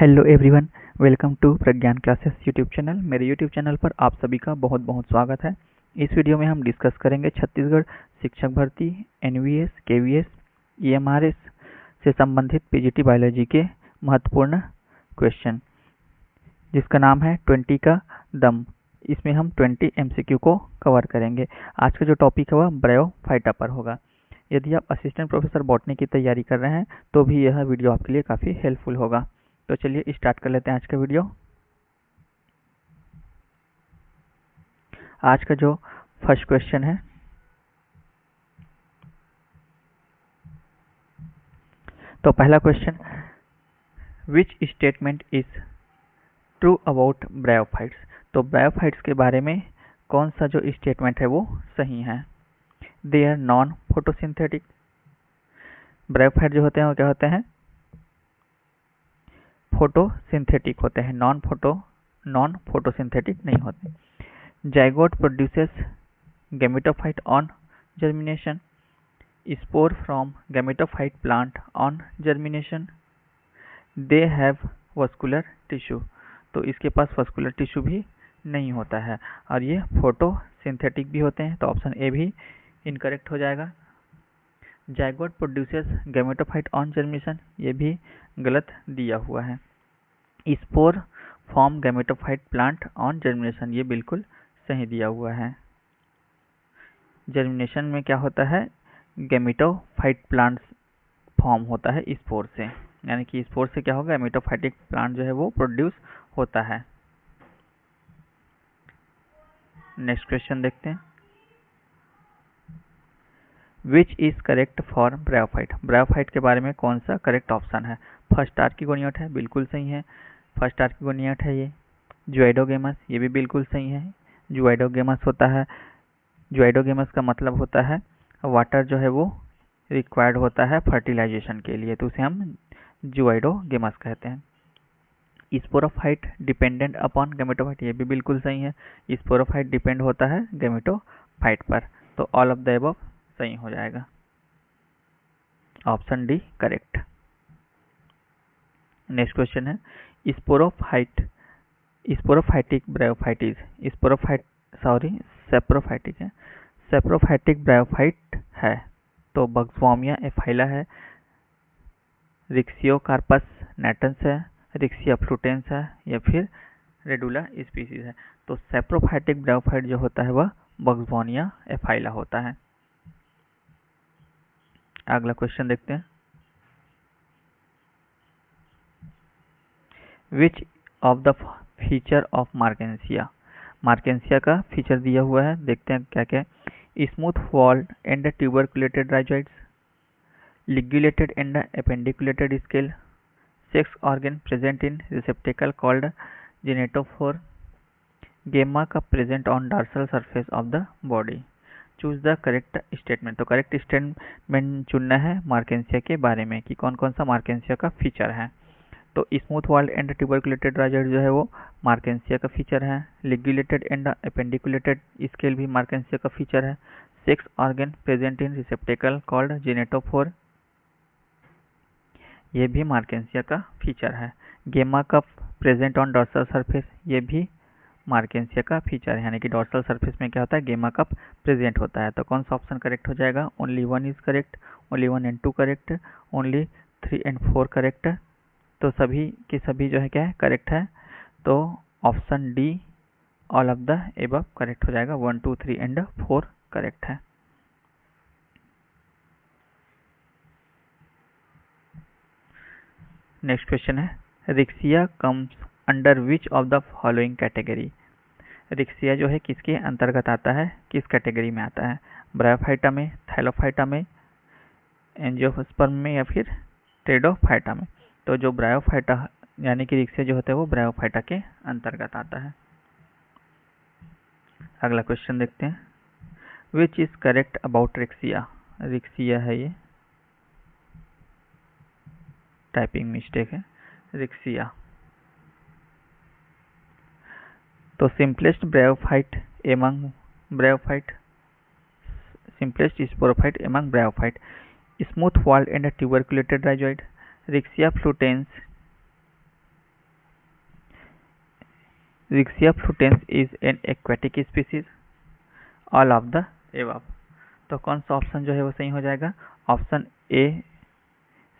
Hello everyone, welcome to Pragyan classes YouTube channel. मेरे YouTube channel पर आप सभी का बहुत बहुत स्वागत है। इस वीडियो में हम डिस्कस करेंगे छत्तीसगढ़ शिक्षक भर्ती एनवीएस, केवीएस, ईएमआरएस से संबंधित पीजीटी बायोलॉजी के महत्वपूर्ण क्वेश्चन, जिसका नाम है 20 का दम। इसमें हम 20 एमसीक्यू को कवर करेंगे। आज का जो टॉपिक है वह ब्रायोफाइटा पर होगा। यदि आप असिस्टेंट प्रोफेसर बॉटनी की तैयारी कर रहे हैं तो भी यह वीडियो आपके लिए काफ़ी हेल्पफुल होगा। तो चलिए स्टार्ट कर लेते हैं आज का वीडियो। आज का जो फर्स्ट क्वेश्चन है, तो पहला question, which statement is true about bryophytes. तो ब्रायोफाइट्स के बारे में कौन सा जो स्टेटमेंट है वो सही है। They are non photosynthetic. Bryophyte जो होते हैं वो क्या होते हैं, फोटोसिंथेटिक होते हैं, नॉन फोटोसिंथेटिक नहीं होते। Zygote produces gametophyte on germination, spore from gametophyte plant on germination, they have vascular tissue। तो इसके पास vascular tissue भी नहीं होता है और ये फोटोसिंथेटिक भी होते हैं, तो ऑप्शन ए भी इनकरेक्ट हो जाएगा। Zygote produces gametophyte on germination, ये भी गलत दिया हुआ है। Spore form gametophyte plant on germination, ये बिल्कुल सही दिया हुआ है। जर्मिनेशन में क्या होता है, गैमेटोफाइट प्लांट फॉर्म होता है स्पोर से, यानी कि स्पोर से क्या होगा, गैमेटोफाइटिक प्लांट जो है वो प्रोड्यूस होता है। नेक्स्ट क्वेश्चन देखते हैं, which is correct for bryophyte. Bryophyte के बारे में कौन सा करेक्ट ऑप्शन है। फर्स्ट आर्किगोनियट है, बिल्कुल सही है। फर्स्ट आर्किगोनियट है ये। ज़ोइडोगेमस, ये भी बिल्कुल सही है। ज़ोइडोगेमस होता है, ज़ोइडोगेमस का मतलब होता है वाटर जो है वो रिक्वायर्ड होता है फर्टिलाइजेशन के लिए, तो उसे हम ज़ोइडोगेमस कहते हैं। स्पोरोफाइट डिपेंडेंट अपॉन गैमेटोफाइट, ये भी बिल्कुल सही है। स्पोरोफाइट डिपेंड होता है गैमेटोफाइट पर, तो ऑल ऑफ द अबव सही हो जाएगा। Option D correct. Next question है, स्पोरोफाइटिक ब्रायोफाइट सेप्रोफाइटिक है। सेप्रोफाइटिक ब्रायोफाइट है तो बग्सवॉर्मिया एफाइला है, रिक्सियोकार्पस नैटन्स है, रिक्सिया फ्लूटेंस है, या फिर रेडुला स्पीसीज है। तो सेप्रोफाइटिक ब्रायोफाइट जो होता है वह बग्सवॉर्मिया एफाइला होता है। अगला क्वेश्चन देखते हैं, which of the feature of Marchantia. Marchantia का फीचर दिया हुआ है, देखते हैं क्या क्या। Smooth walled and tuberculated rhizoids, ligulated and appendiculated scale, sex organ present in receptacle called genetophore, gamma cup present on dorsal surface of the body। Choose the correct statement. तो correct statement चुनना है मार्केंसिया के बारे में कि कौन कौन सा मार्केंसिया का फीचर है। तो smooth walled and tuberculated rhizoid जो है वो मार्केंसिया का फीचर है। लिग्युलेटेड एंड एपेंडिकुलेटेड स्केल भी मार्केंसिया का फीचर है। Sex organ present in receptacle called gametophore, ये भी मार्केंसिया का फीचर है। Gemma cup present on dorsal surface, ये भी मार्केंसिया का फीचर है, यानी कि डॉर्सल सरफेस में क्या होता है, गेमा कप प्रेजेंट होता है। तो कौन सा ऑप्शन करेक्ट हो जाएगा। Only 1 is correct, only 1 and 2 correct, only 3 and 4 correct. तो सभी के सभी जो है क्या है, करेक्ट है। तो option D all of the above correct हो जाएगा। 1, 2, 3 एंड 4 करेक्ट है। नेक्स्ट क्वेश्चन है, Riccia comes under which of the following category. Riccia जो है किसके अंतर्गत आता है, किस कैटेगरी में आता है। ब्रायोफाइटा में, थैलोफाइटा में, एंजियोस्पर्म में, या फिर टेरिडोफाइटा में। तो जो ब्रायोफाइटा यानी कि रिक्सिया जो होता है वो ब्रायोफाइटा के अंतर्गत आता है। अगला क्वेश्चन देखते हैं, which is correct about Riccia. Riccia है ये, टाइपिंग मिस्टेक है, रिक्सिया। तो simplest bryophyte among bryophyte, simplest sporophyte among bryophyte, smooth walled and tuberculated rhizoid, Riccia fluitans, Riccia fluitans is an aquatic species, all of the above. तो कौन सा option जो है वो सही हो जाएगा? Option A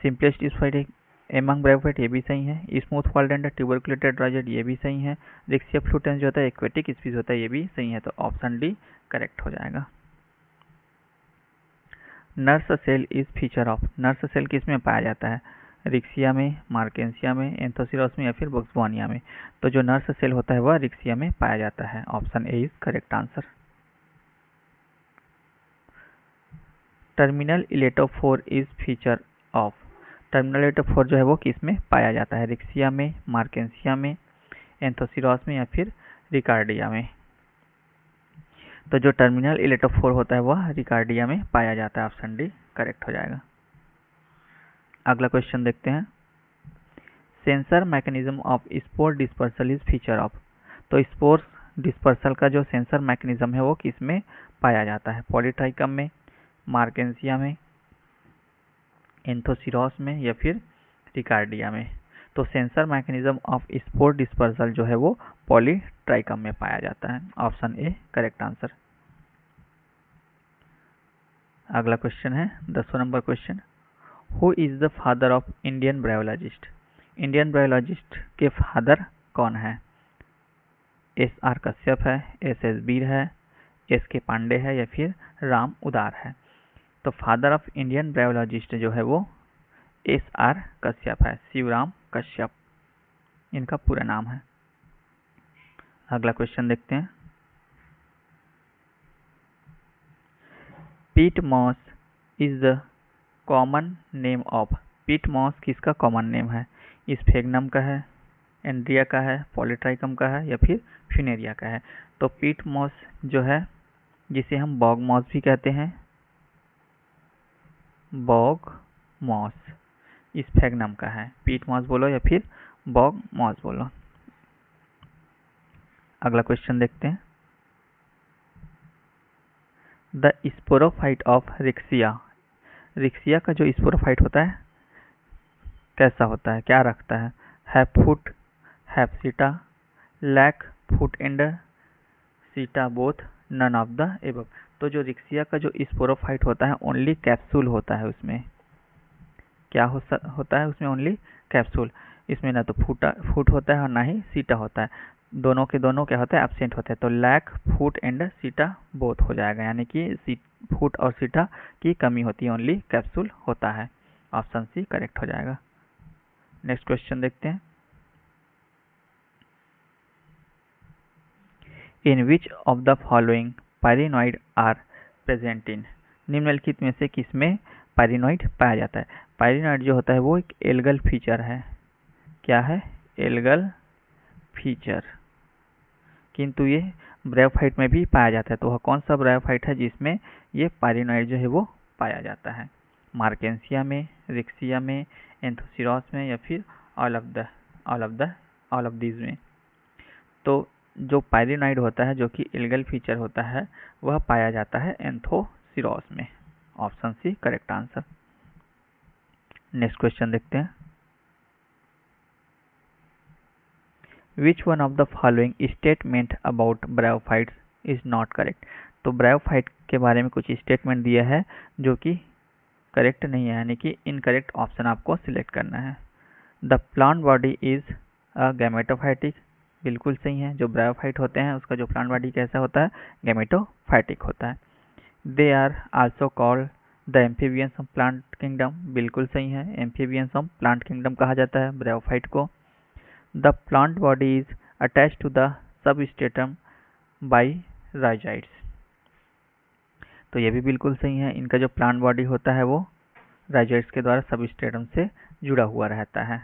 simplest spheric among bryophyte, ये भी सही है। Smooth walled and tuberculated rhizoid, ये भी सही है। रिक्सिया फ्लूटेंस जो होता है एक्वेटिक स्पीसीज होता है, ये भी सही है। तो ऑप्शन डी करेक्ट हो जाएगा। Nurse cell is feature of, nurse cell किस में पाया जाता है? रिक्सिया में, मार्केंसिया में, एंथोसिरोस में या फिर बुक्सवानिया में? तो जो नर्स सेल होता है वह रिक्सिया में पाया जाता है। Option A is correct answer. Terminal elaterophore is feature of, terminal elaterophore जो है वो किस में पाया जाता है? रिक्सिया में, मार्केंसिया में, एंथोसिरोस में या फिर रिकार्डिया में? तो जो टर्मिनल इलेक्ट्रोफोर होता है वह रिकार्डिया में पाया जाता है। ऑप्शन डी करेक्ट हो जाएगा। अगला क्वेश्चन देखते हैं। Sensor mechanism of spore dispersal is feature of, तो स्पोर डिस्पर्सल का जो सेंसर मैकेनिज्म है वो किस में पाया जाता है? पॉलीट्राइकम में, मार्केंसिया में, एंथोसिरोस में या फिर रिकार्डिया में? तो censer mechanism of spore dispersal जो है वो पॉलीट्राइकम में पाया जाता है। Option A correct answer. अगला क्वेश्चन है 10वां number question. Who is the father of Indian bryologist, Indian bryologist के फादर कौन है? एस आर कश्यप है, एस एस बीर है, एस के पांडे है या फिर राम उदार है? तो फादर ऑफ इंडियन ब्रायोलॉजिस्ट जो है वो एस आर कश्यप है, शिवराम कश्यप इनका पूरा नाम है। अगला क्वेश्चन देखते हैं। Peat moss is the common name of, peat moss किसका कॉमन नेम है? स्फेग्नम का है, एंड्रिया का है, पॉलीट्राइकम का है या फिर फ्यूनेरिया का है? तो पीट मॉस जो है जिसे हम बॉग मॉस भी कहते हैं, बॉग मॉस स्फेग्नम का है। पीट मॉस बोलो या फिर बॉग मॉस बोलो। अगला क्वेश्चन देखते हैं। The sporophyte of Riccia, Riccia का जो स्पोरोफाइट होता है कैसा होता है, क्या रखता है? Have foot, have seta, lack foot and seta both, none of the above. तो जो रिक्सिया का जो स्पोरोफाइट होता है ओनली कैप्सूल होता है, उसमें क्या होता है? उसमें ओनली कैप्सूल, इसमें ना तो फुट होता है और ना ही सीटा होता है। दोनों के दोनों क्या होता है? एब्सेंट होता है। तो lack foot and seta both हो जाएगा, यानी कि फुट और सीटा की कमी होती है, ओनली कैप्सूल होता है। ऑप्शन सी करेक्ट हो जाएगा। नेक्स्ट क्वेश्चन देखते हैं। In which of the following pyrenoid are present in, निम्नलिखित में से किसमें पायरिनॉइड पाया जाता है? पायरिनॉइड जो होता है वो एक एल्गल फीचर है। क्या है? Algal feature. किंतु ये ब्रायोफाइट में भी पाया जाता है। तो वह कौन सा ब्रायोफाइट है जिसमें ये पायरिनॉइड जो है वो पाया जाता है? मार्केंसिया में, रिक्सिया में, एंथोसिरोस में या फिर ऑल ऑफ दीज में? तो जो पायरिनॉइड होता है जो कि एल्गल फीचर होता है वह पाया जाता है एंथोसिरोस में। Option C correct answer. Next question देखते हैं। Which one of the following statement about bryophytes is not correct, तो ब्रायोफाइट के बारे में कुछ स्टेटमेंट दिया है जो कि करेक्ट नहीं है, यानी कि इनकरेक्ट ऑप्शन आपको सिलेक्ट करना है। The plant body is a gametophytic, बिल्कुल सही है। जो ब्रायोफाइट होते हैं उसका जो प्लांट बॉडी कैसा होता है? गैमेटोफाइटिक होता है। They are also called the amphibians of plant kingdom, बिल्कुल सही है। एम्फीबियंस ऑफ प्लांट किंगडम कहा जाता है ब्रायोफाइट को। The plant body is attached to the substratum by rhizoids, तो ये भी बिल्कुल सही है। इनका जो प्लांट बॉडी होता है वो राइजोइड्स के द्वारा सबस्ट्रेटम से जुड़ा हुआ रहता है।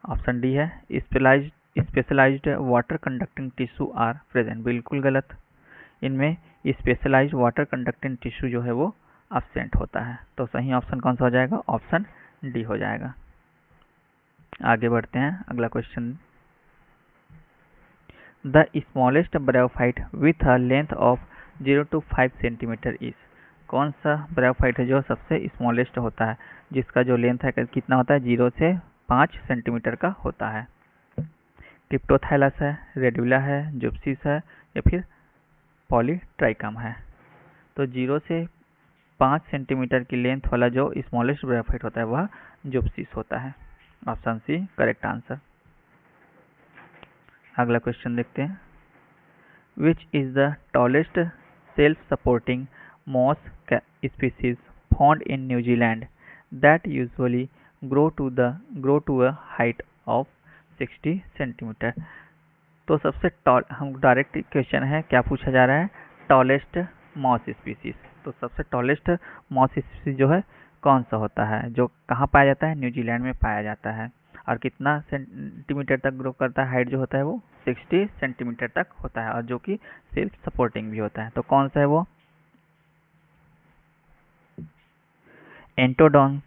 ऑप्शन डी है। Specialized water conducting tissue are present, बिल्कुल गलत। इनमें स्पेशलाइज्ड वाटर कंडक्टिंग टिश्यू जो है वो एब्सेंट होता है। तो सही ऑप्शन कौन सा हो जाएगा? ऑप्शन डी हो जाएगा। आगे बढ़ते हैं। अगला question. The smallest bryophyte with a length of 0 to 5 centimetre is, कौन सा ब्रायोफाइट है जो सबसे स्मॉलेस्ट होता है, जिसका जो लेंथ है कितना होता है? 0 से 5 सेंटीमीटर का होता है। क्रिप्टोथाइलस है, रेडुला है, जुप्सिस है या फिर पॉलीट्राइकम है। तो 0 से 5 सेंटीमीटर की लेंथ वाला जो स्मॉलेस्ट ब्रायोफाइट होता है वह जुप्सिस होता है। Option C correct answer. अगला क्वेश्चन देखते हैं। Which is the tallest self supporting moss species found in New Zealand that usually grow to a height of 60 centimetre. तो सबसे टॉल, हम डायरेक्ट क्वेश्चन है, क्या पूछा जा रहा है, टॉलेस्ट मॉस स्पीसीज। तो सबसे टॉलेस्ट मॉस स्पीसीज जो है कौन सा होता है, जो कहाँ पाया जाता है, न्यूजीलैंड में पाया जाता है, और कितना सेंटीमीटर तक ग्रो करता है, हाइट जो होता है वो 60 सेंटीमीटर तक होता है, और जो कि सेल्फ सपोर्टिंग भी होता है। तो कौन सा है वो, एंटोडॉन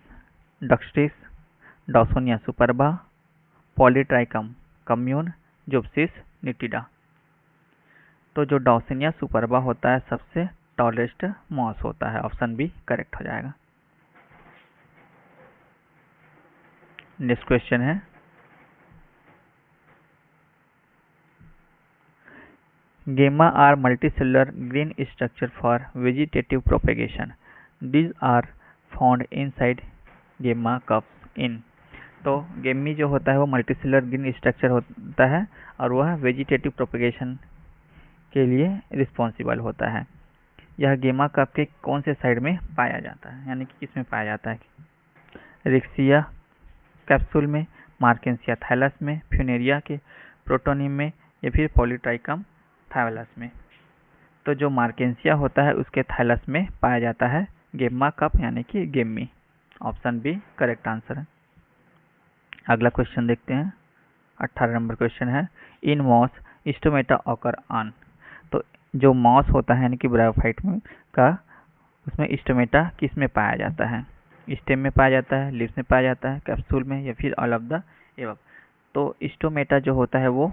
डक्स्ट्रिस, डॉसोनिया सुपरबा, पॉलीट्राइकम कम्यून, जुप्सिस निटिडा। तो जो डॉसोनिया सुपरबा होता है सबसे टॉलेस्ट मॉस होता है। ऑप्शन बी करेक्ट हो जाएगा। नेक्स्ट क्वेश्चन है, gemma are multicellular green structure for vegetative propagation. These are found inside gemma cups in. तो गेमी जो होता है वो मल्टीसेलुलर ग्रीन स्ट्रक्चर होता है और वह वेजिटेटिव प्रोपेगेशन के लिए रिस्पॉन्सिबल होता है। यह गेमा कप के कौन से साइड में पाया जाता है, यानी कि किस में पाया जाता है, रिक्सिया कैप्सूल में, मार्केंसिया थाइलस में, फ्यूनेरिया के प्रोटोनियम में या फिर पॉलीट्राइकम थाइलस में। तो जो मार्केंसिया होता है उसके थाइलस में पाया जाता है गेमा कप यानी कि गेमी। ऑप्शन बी करेक्ट आंसर है। अगला क्वेश्चन देखते हैं। 18 नंबर क्वेश्चन है, इन मॉस स्टोमेटा ऑकर ऑन। तो जो मॉस होता है यानी कि ब्रायोफाइट में का, उसमें स्टोमेटा किस में पाया जाता है, स्टेम में पाया जाता है, लीव्स में पाया जाता है, कैप्सूल में या फिर ऑल ऑफ द एबव। तो स्टोमेटा जो होता है वो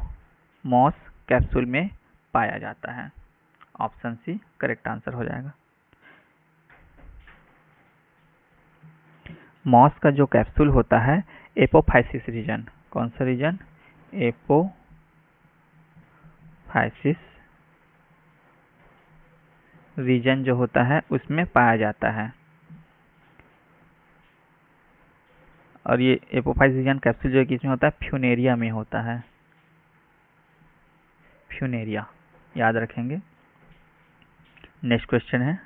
मॉस कैप्सूल में पाया जाता है। ऑप्शन सी करेक्ट आंसर हो जाएगा। मॉस का जो कैप्सूल होता है एपोफाइसिस रीजन, कौन सा रीजन, एपोफाइसिस रीजन जो होता है उसमें पाया जाता है। और ये एपोफाइसिस रीजन कैप्सूल जो किसमें होता है, फ्यूनेरिया में होता है, फ्यूनेरिया याद रखेंगे। नेक्स्ट क्वेश्चन है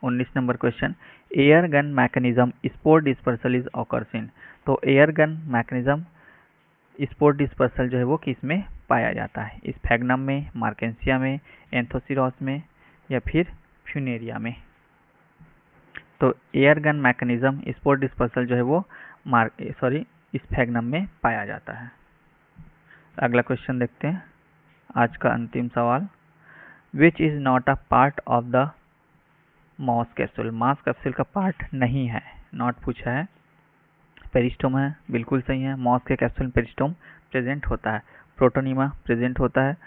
19 number question, air gun mechanism spore dispersal is occurs in. तो air gun mechanism spore dispersal जो है वो किस में पाया जाता है, स्फैग्नम में, मार्केंसिया में, एंथोसिरॉस में या फिर फ्यूनेरिया में। तो air gun mechanism spore dispersal जो है वो स्फैग्नम में पाया जाता है। अगला क्वेश्चन देखते हैं, आज का अंतिम सवाल, which is not a part of the moss capsule. Moss capsule का पार्ट नहीं है, नॉट पूछा है। पेरिस्टोम है, बिल्कुल सही है। मॉस के कैप्सूल में पेरिस्टोम प्रेजेंट होता है। प्रोटोनिमा प्रेजेंट होता है,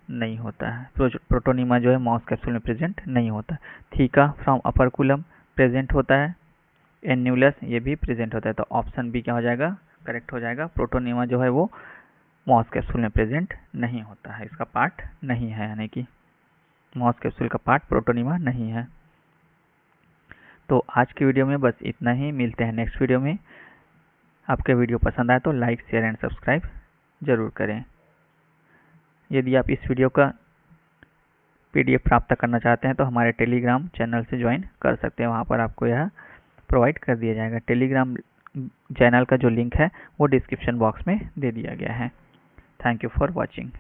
नहीं होता है। प्रोटोनिमा जो है मॉस कैप्सूल में प्रेजेंट नहीं होता। थीका फ्रॉम अपरकुलम प्रेजेंट होता है। एन्यूलस ये भी प्रेजेंट होता है। तो ऑप्शन बी क्या हो जाएगा, करेक्ट हो जाएगा। प्रोटोनिमा जो है वो मॉस कैप्सूल में प्रेजेंट नहीं होता है, इसका पार्ट नहीं है, यानी कि मॉस कैप्सूल का पार्ट प्रोटोनिमा नहीं है। तो आज की वीडियो में बस इतना ही, मिलते हैं नेक्स्ट वीडियो में। आपके वीडियो पसंद आए तो लाइक, शेयर एंड सब्सक्राइब जरूर करें। यदि आप इस वीडियो का PDF प्राप्त करना चाहते हैं तो हमारे टेलीग्राम चैनल से ज्वाइन कर सकते हैं, वहाँ पर आपको यह प्रोवाइड कर दिया जाएगा। टेलीग्राम चैनल का जो लिंक है वो डिस्क्रिप्शन बॉक्स में दे दिया गया है। Thank you for watching.